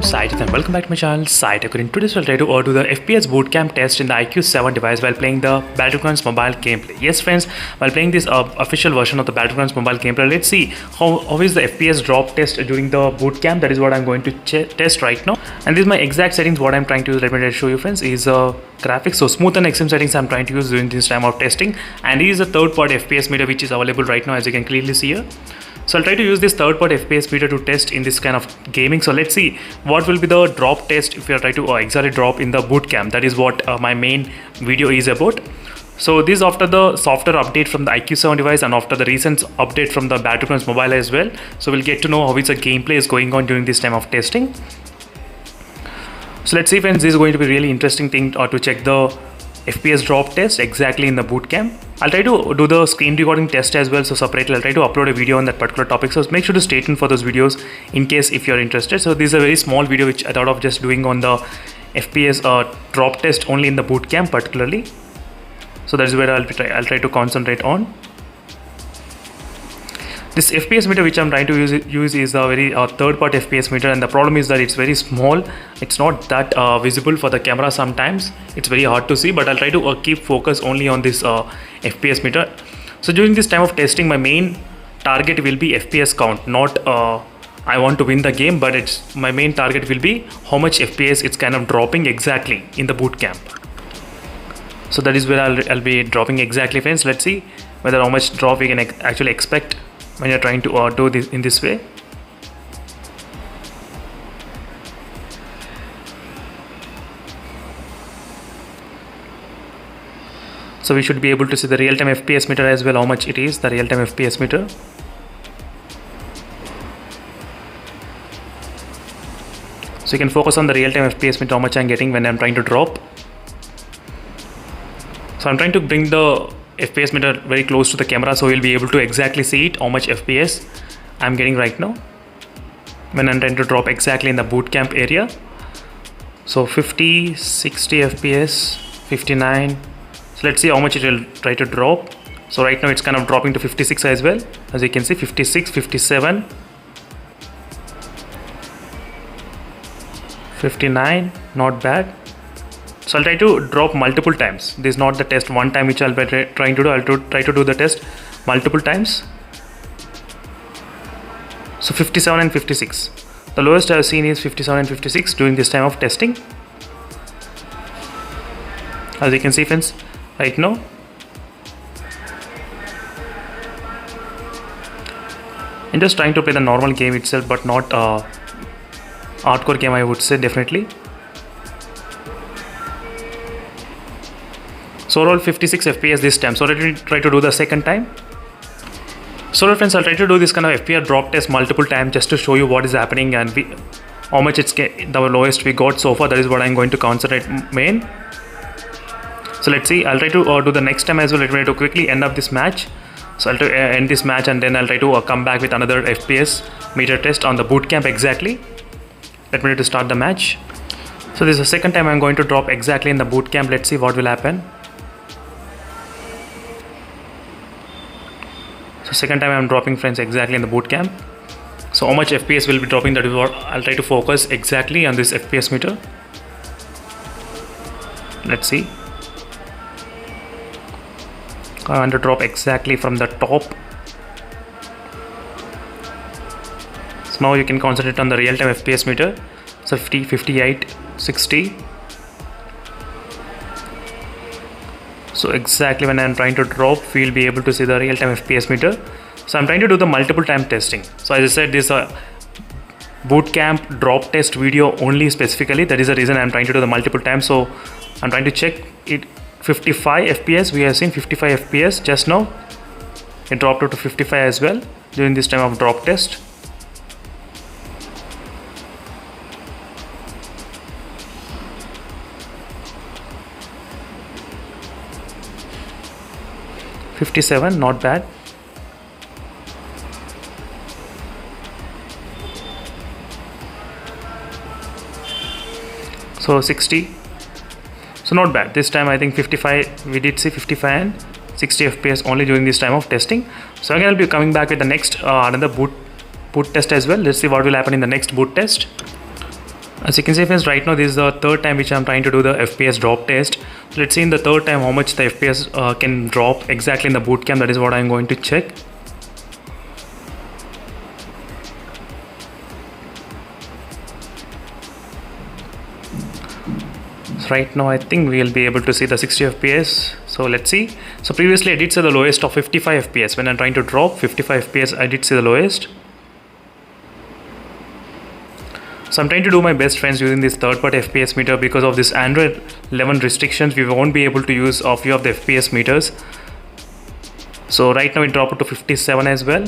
Saitith and welcome back to my channel Saitith. In today's we'll try to do the FPS Bootcamp test in the iQOO 7 device while playing the Battlegrounds mobile gameplay. Yes friends, while playing this official version of the Battlegrounds mobile gameplay, let's see how is the FPS drop test during the bootcamp. That is what I'm going to test right now. And this is my exact settings. What I'm trying to use, let me show you friends, is graphics. So smooth and extreme settings I'm trying to use during this time of testing. And it is a third-party FPS meter which is available right now, as you can clearly see here. So I'll try to use this third-party FPS meter to test in this kind of gaming. So let's see what will be the drop test if you try to exactly drop in the bootcamp. That is what my main video is about. So this is after the software update from the iQOO 7 device and after the recent update from the Battlegrounds mobile as well. So we'll get to know how the gameplay is going on during this time of testing. So let's see friends, this is going to be really interesting thing to check the FPS drop test exactly in the bootcamp. I'll try to do the screen recording test as well, so separately I'll try to upload a video on that particular topic, so make sure to stay tuned for those videos in case if you're interested. So this is a very small video which I thought of just doing on the FPS drop test only in the bootcamp particularly. So that's where I'll try to concentrate on. This FPS meter which I'm trying to use is a very third-party FPS meter, and the problem is that it's very small. It's not that visible for the camera sometimes. It's very hard to see, but I'll try to keep focus only on this FPS meter. So during this time of testing, my main target will be FPS count, not I want to win the game, but my main target will be how much FPS it's kind of dropping exactly in the bootcamp. So that is where I'll be dropping exactly friends. Let's see whether how much drop we can actually expect when you're trying to do this in this way. So we should be able to see the real-time FPS meter as well, how much it is, the real-time FPS meter. So you can focus on the real-time FPS meter, how much I'm getting when I'm trying to drop. So I'm trying to bring the FPS meter very close to the camera, so you'll be able to exactly see it, how much FPS I'm getting right now when I'm trying to drop exactly in the bootcamp area. So 50, 60 FPS, 59. So let's see how much it will try to drop. So right now it's kind of dropping to 56 as well, as you can see, 56, 57, 59, not bad. So I'll try to drop multiple times. This is not the test one time which I'll be trying to do. I'll try to do the test multiple times. So 57 and 56. The lowest I've seen is 57 and 56 during this time of testing. As you can see friends, right now. I'm just trying to play the normal game itself, but not hardcore game, I would say, definitely. So overall 56 FPS this time. So let me try to do the second time. So friends, I'll try to do this kind of FPS drop test multiple times just to show you what is happening and how much it's the lowest we got so far. That is what I'm going to concentrate main. So let's see, I'll try to do the next time as well. Let me try to quickly end up this match. So I'll try to end this match and then I'll try to come back with another FPS meter test on the bootcamp exactly. Let me try to start the match. So this is the second time I'm going to drop exactly in the bootcamp. Let's see what will happen. So second time I'm dropping friends exactly in the bootcamp. So how much FPS will be dropping, that is what I'll try to focus exactly on this FPS meter. Let's see. I want to drop exactly from the top. So now you can concentrate on the real-time FPS meter. So 50, 58, 60. So exactly when I'm trying to drop, we'll be able to see the real-time FPS meter. So I'm trying to do the multiple time testing. So as I said, this bootcamp drop test video only specifically. That is the reason I'm trying to do the multiple times. So I'm trying to check it. 55 FPS, we have seen 55 FPS just now. It dropped to 55 as well during this time of drop test. $57, not bad. So 60. So not bad. This time I think 55, we did see 55 and 60 FPS only during this time of testing. So again I'll be coming back with the next another boot test as well. Let's see what will happen in the next boot test. As you can see friends, right now this is the third time which I'm trying to do the FPS drop test. So let's see in the third time how much the FPS can drop exactly in the bootcamp. That is what I'm going to check. So right now I think we'll be able to see the 60 FPS. So let's see. So previously I did see the lowest of 55 FPS. When I'm trying to drop 55 FPS, I did see the lowest. So I'm trying to do my best friends using this third-party FPS meter. Because of this Android 11 restrictions, we won't be able to use a few of the FPS meters. So right now we drop it to 57 as well.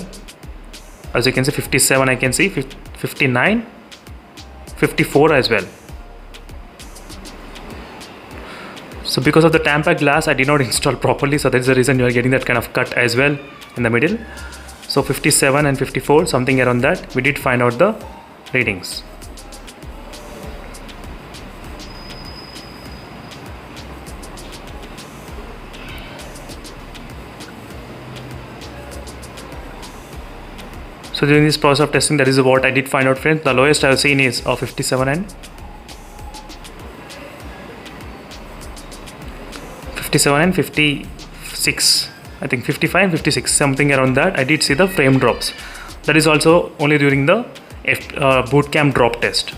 As you can see, 57 I can see, 59, 54 as well. So because of the tampered glass, I did not install properly, so that's the reason you are getting that kind of cut as well in the middle. So 57 and 54, something around that, we did find out the readings. So during this process of testing, that is what I did find out friends. The lowest I have seen is 57 and 56, I think 55 and 56, something around that. I did see the frame drops. That is also only during the bootcamp drop test.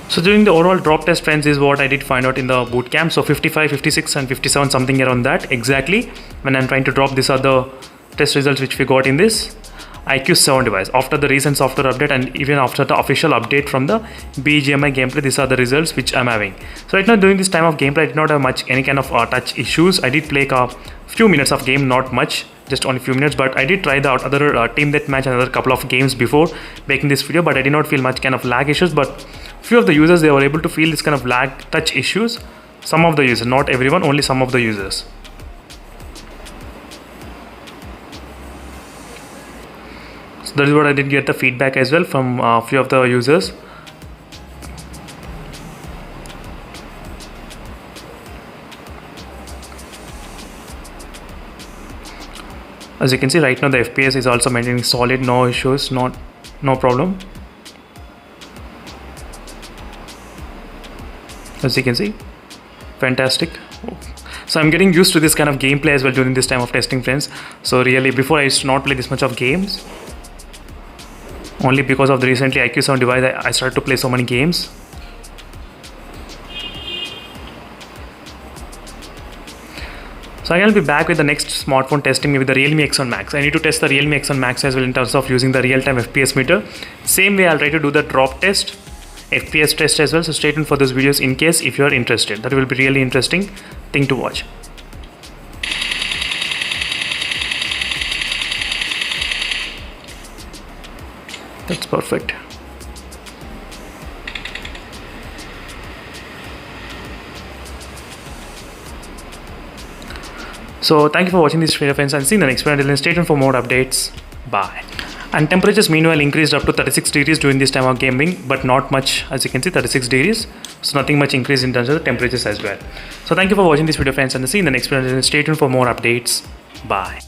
So during the overall drop test friends is what I did find out in the bootcamp. So 55, 56 and 57, something around that exactly. When I'm trying to drop, these are the test results which we got in this iQOO 7 device. After the recent software update and even after the official update from the BGMI gameplay, these are the results which I'm having. So right now during this time of gameplay, I did not have any kind of touch issues. I did play a few minutes of game, not much, just only few minutes, but I did try the other team deathmatch and another couple of games before making this video, but I did not feel much kind of lag issues. But few of the users, they were able to feel this kind of lag touch issues. Some of the users, not everyone, only some of the users. So that is what I did get the feedback as well from a few of the users. As you can see right now, the FPS is also maintaining solid, no issues, no problem. As you can see, fantastic. So I'm getting used to this kind of gameplay as well during this time of testing friends. So really, before I used to not play this much of games. Only because of the recently iQOO 7 device, I started to play so many games. So I will be back with the next smartphone testing, maybe the Realme X1 Max. I need to test the Realme X1 Max as well in terms of using the real-time FPS meter. Same way I'll try to do the drop test, FPS test as well. So stay tuned for those videos in case if you are interested. That will be really interesting thing to watch. That's perfect. So thank you for watching this video friends, and see you in the next video. Until then, stay tuned for more updates. Bye. And temperatures meanwhile increased up to 36 degrees during this time of gaming, but not much. As you can see, 36 degrees. So nothing much increase in terms of the temperatures as well. So thank you for watching this video friends, and see you in the next video. Until then, stay tuned for more updates. Bye.